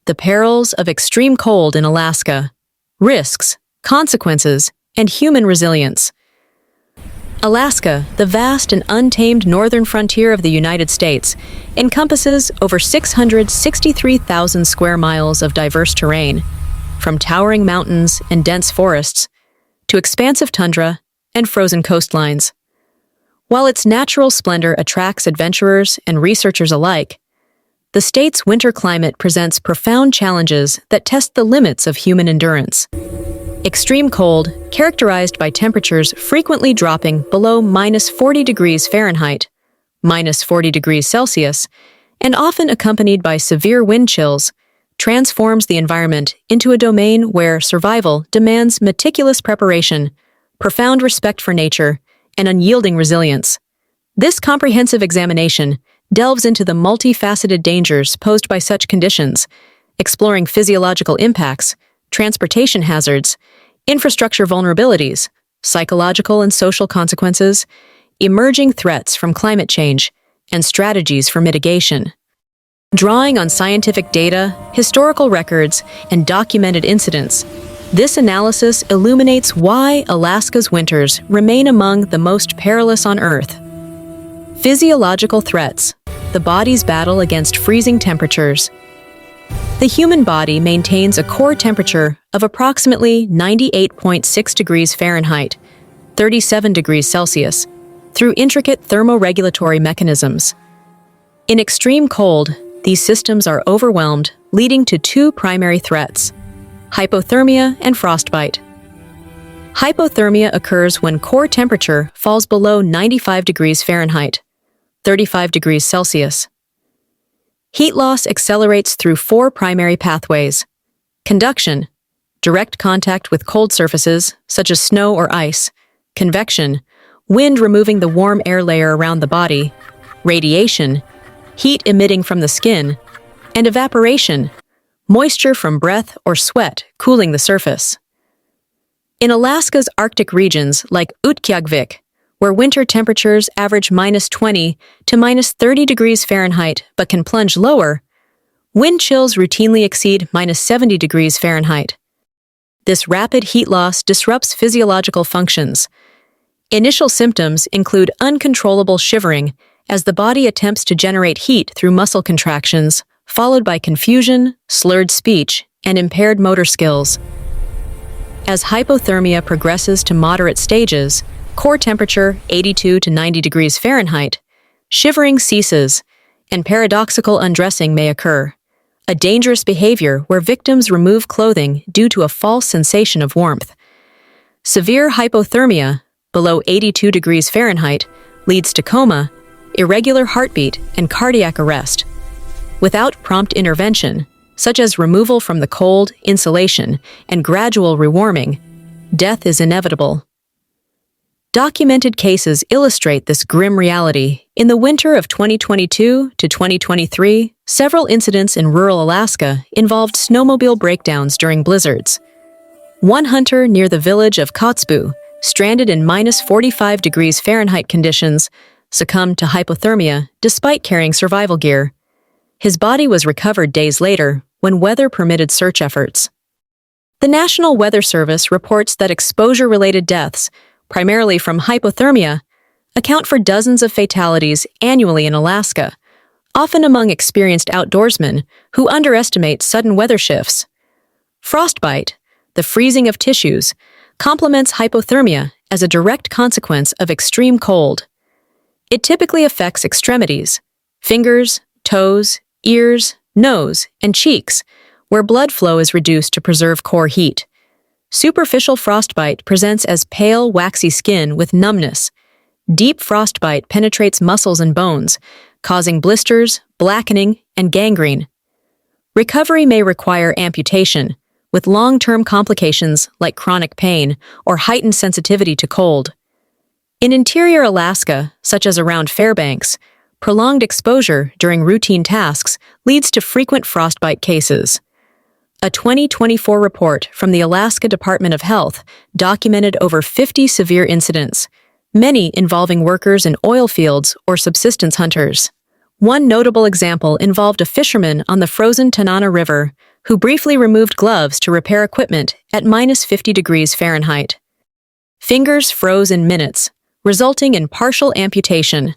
The perils of extreme cold in Alaska. Risks, consequences, and human resilience. Alaska, the vast and untamed northern frontier of the United States, encompasses over 663,000 square miles of diverse terrain, from towering mountains and dense forests to expansive tundra and frozen coastlines. While its natural splendor attracts adventurers and researchers alike, the state's winter climate presents profound challenges that test the limits of human endurance. Extreme cold, characterized by temperatures frequently dropping below -40 degrees Fahrenheit, -40 degrees Celsius, and often accompanied by severe wind chills, transforms the environment into a domain where survival demands meticulous preparation, profound respect for nature, and unyielding resilience. This comprehensive examination delves into the multifaceted dangers posed by such conditions, exploring physiological impacts, transportation hazards, infrastructure vulnerabilities, psychological and social consequences, emerging threats from climate change, and strategies for mitigation. Drawing on scientific data, historical records, and documented incidents, this analysis illuminates why Alaska's winters remain among the most perilous on Earth. Physiological threats, the body's battle against freezing temperatures. The human body maintains a core temperature of approximately 98.6 degrees Fahrenheit, 37 degrees Celsius, through intricate thermoregulatory mechanisms. In extreme cold, these systems are overwhelmed, leading to two primary threats: hypothermia and frostbite. Hypothermia occurs when core temperature falls below 95 degrees Fahrenheit, 35 degrees Celsius. Heat loss accelerates through four primary pathways: conduction, direct contact with cold surfaces, such as snow or ice; convection, wind removing the warm air layer around the body; radiation, heat emitting from the skin; and evaporation, moisture from breath or sweat cooling the surface. In Alaska's Arctic regions like Utqiagvik, where winter temperatures average -20 to -30 degrees Fahrenheit but can plunge lower, wind chills routinely exceed -70 degrees Fahrenheit. This rapid heat loss disrupts physiological functions. Initial symptoms include uncontrollable shivering as the body attempts to generate heat through muscle contractions, followed by confusion, slurred speech, and impaired motor skills. As hypothermia progresses to moderate stages, core temperature 82 to 90 degrees Fahrenheit, shivering ceases, and paradoxical undressing may occur, a dangerous behavior where victims remove clothing due to a false sensation of warmth. Severe hypothermia, below 82 degrees Fahrenheit, leads to coma, irregular heartbeat, and cardiac arrest. Without prompt intervention, such as removal from the cold, insulation, and gradual rewarming, death is inevitable. Documented cases illustrate this grim reality. In the winter of 2022 to 2023, several incidents in rural Alaska involved snowmobile breakdowns during blizzards. One hunter near the village of Kotzebue, stranded in -45 degrees Fahrenheit conditions, succumbed to hypothermia despite carrying survival gear. His body was recovered days later when weather permitted search efforts. The National Weather Service reports that exposure-related deaths, primarily from hypothermia, account for dozens of fatalities annually in Alaska, often among experienced outdoorsmen who underestimate sudden weather shifts. Frostbite, the freezing of tissues, complements hypothermia as a direct consequence of extreme cold. It typically affects extremities, fingers, toes, ears, nose, and cheeks, where blood flow is reduced to preserve core heat. Superficial frostbite presents as pale, waxy skin with numbness. Deep frostbite penetrates muscles and bones, causing blisters, blackening, and gangrene. Recovery may require amputation, with long-term complications like chronic pain or heightened sensitivity to cold. In interior Alaska, such as around Fairbanks, prolonged exposure during routine tasks leads to frequent frostbite cases. A 2024 report from the Alaska Department of Health documented over 50 severe incidents, many involving workers in oil fields or subsistence hunters. One notable example involved a fisherman on the frozen Tanana River who briefly removed gloves to repair equipment at -50 degrees Fahrenheit. Fingers froze in minutes, resulting in partial amputation.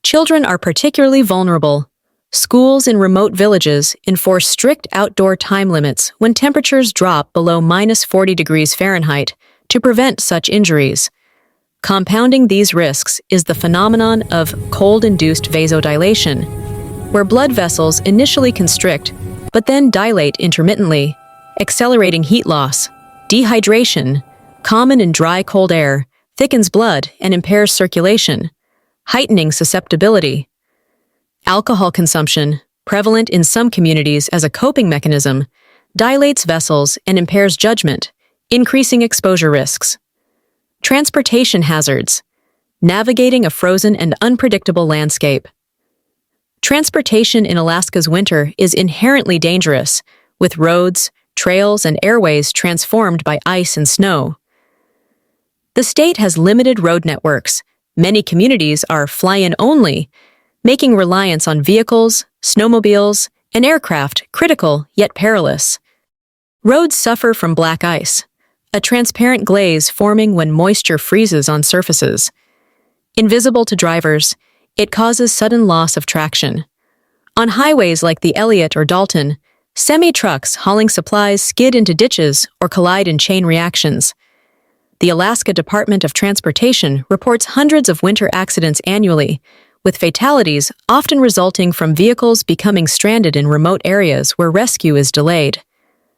Children are particularly vulnerable. Schools in remote villages enforce strict outdoor time limits when temperatures drop below -40 degrees Fahrenheit to prevent such injuries. Compounding these risks is the phenomenon of cold-induced vasodilation, where blood vessels initially constrict but then dilate intermittently, accelerating heat loss. Dehydration, common in dry, cold air, thickens blood and impairs circulation, heightening susceptibility. Alcohol consumption, prevalent in some communities as a coping mechanism, dilates vessels and impairs judgment, increasing exposure risks. Transportation hazards, navigating a frozen and unpredictable landscape. Transportation in Alaska's winter is inherently dangerous, with roads, trails, and airways transformed by ice and snow. The state has limited road networks. Many communities are fly-in only, making reliance on vehicles, snowmobiles, and aircraft critical yet perilous. Roads suffer from black ice, a transparent glaze forming when moisture freezes on surfaces. Invisible to drivers, it causes sudden loss of traction. On highways like the Elliott or Dalton, semi-trucks hauling supplies skid into ditches or collide in chain reactions. The Alaska Department of Transportation reports hundreds of winter accidents annually, with fatalities often resulting from vehicles becoming stranded in remote areas where rescue is delayed.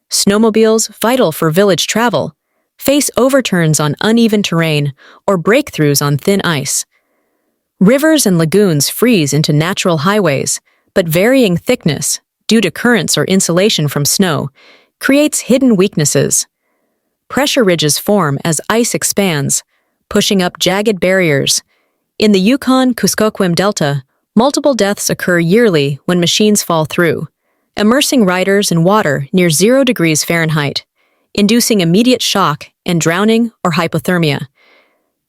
Snowmobiles, vital for village travel, face overturns on uneven terrain or breakthroughs on thin ice. Rivers and lagoons freeze into natural highways, but varying thickness, due to currents or insulation from snow, creates hidden weaknesses. Pressure ridges form as ice expands, pushing up jagged barriers. In the Yukon-Kuskokwim Delta, multiple deaths occur yearly when machines fall through, immersing riders in water near 0 degrees Fahrenheit, inducing immediate shock and drowning or hypothermia.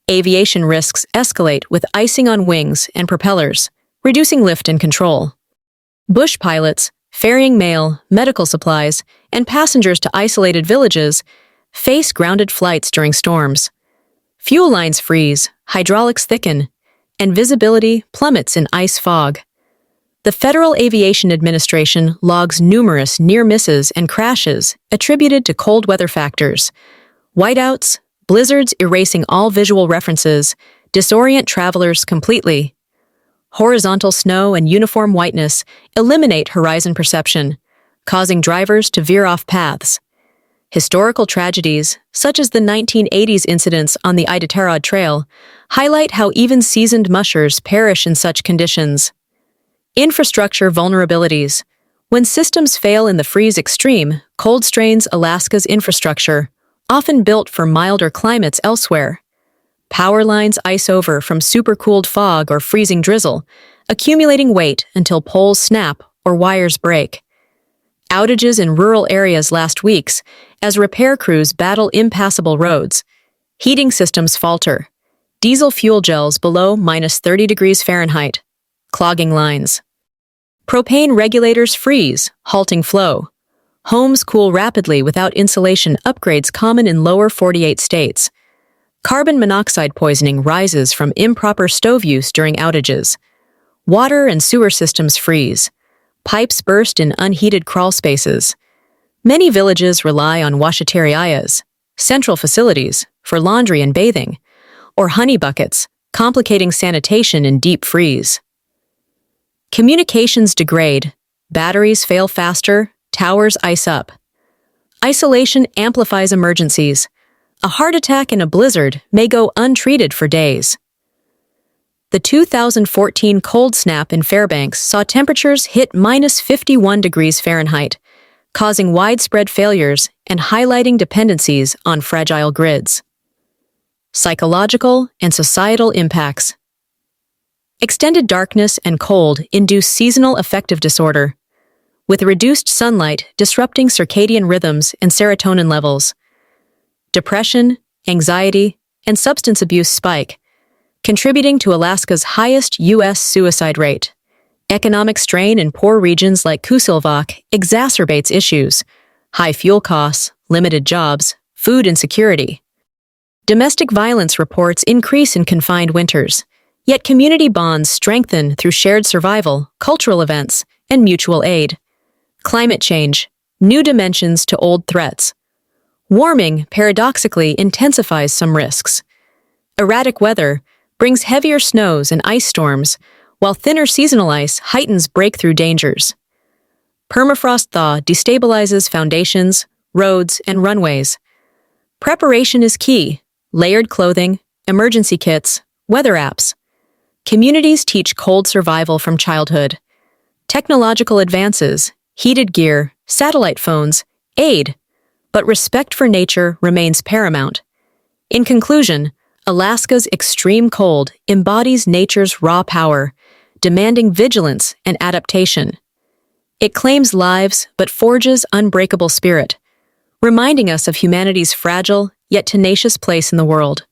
Aviation risks escalate with icing on wings and propellers, reducing lift and control. Bush pilots, ferrying mail, medical supplies, and passengers to isolated villages face grounded flights during storms. Fuel lines freeze, hydraulics thicken, and visibility plummets in ice fog. The Federal Aviation Administration logs numerous near misses and crashes attributed to cold weather factors. Whiteouts, blizzards erasing all visual references, disorient travelers completely. Horizontal snow and uniform whiteness eliminate horizon perception, causing drivers to veer off paths. Historical tragedies, such as the 1980s incidents on the Iditarod Trail, highlight how even seasoned mushers perish in such conditions. Infrastructure vulnerabilities. When systems fail in the freeze extreme, cold strains Alaska's infrastructure, often built for milder climates elsewhere. Power lines ice over from supercooled fog or freezing drizzle, accumulating weight until poles snap or wires break. Outages in rural areas last weeks as repair crews battle impassable roads. Heating systems falter. Diesel fuel gels below -30 degrees Fahrenheit, clogging lines. Propane regulators freeze, halting flow. Homes cool rapidly without insulation upgrades common in lower 48 states. Carbon monoxide poisoning rises from improper stove use during outages. Water and sewer systems freeze. Pipes burst in unheated crawl spaces. Many villages rely on washateriayas, central facilities, for laundry and bathing, or honey buckets, complicating sanitation in deep freeze. Communications degrade. Batteries fail faster, towers ice up. Isolation amplifies emergencies. A heart attack in a blizzard may go untreated for days. The 2014 cold snap in Fairbanks saw temperatures hit -51 degrees Fahrenheit, causing widespread failures and highlighting dependencies on fragile grids. Psychological and societal impacts. Extended darkness and cold induce seasonal affective disorder, with reduced sunlight disrupting circadian rhythms and serotonin levels. Depression, anxiety, and substance abuse spike, contributing to Alaska's highest U.S. suicide rate. Economic strain in poor regions like Kusilvak exacerbates issues: high fuel costs, limited jobs, food insecurity. Domestic violence reports increase in confined winters, yet community bonds strengthen through shared survival, cultural events, and mutual aid. Climate change, new dimensions to old threats. Warming, paradoxically, intensifies some risks. Erratic weather brings heavier snows and ice storms, while thinner seasonal ice heightens breakthrough dangers. Permafrost thaw destabilizes foundations, roads, and runways. Preparation is key: layered clothing, emergency kits, weather apps. Communities teach cold survival from childhood. Technological advances, heated gear, satellite phones, aid, but respect for nature remains paramount. In conclusion, Alaska's extreme cold embodies nature's raw power, demanding vigilance and adaptation. It claims lives but forges unbreakable spirit, reminding us of humanity's fragile yet tenacious place in the world.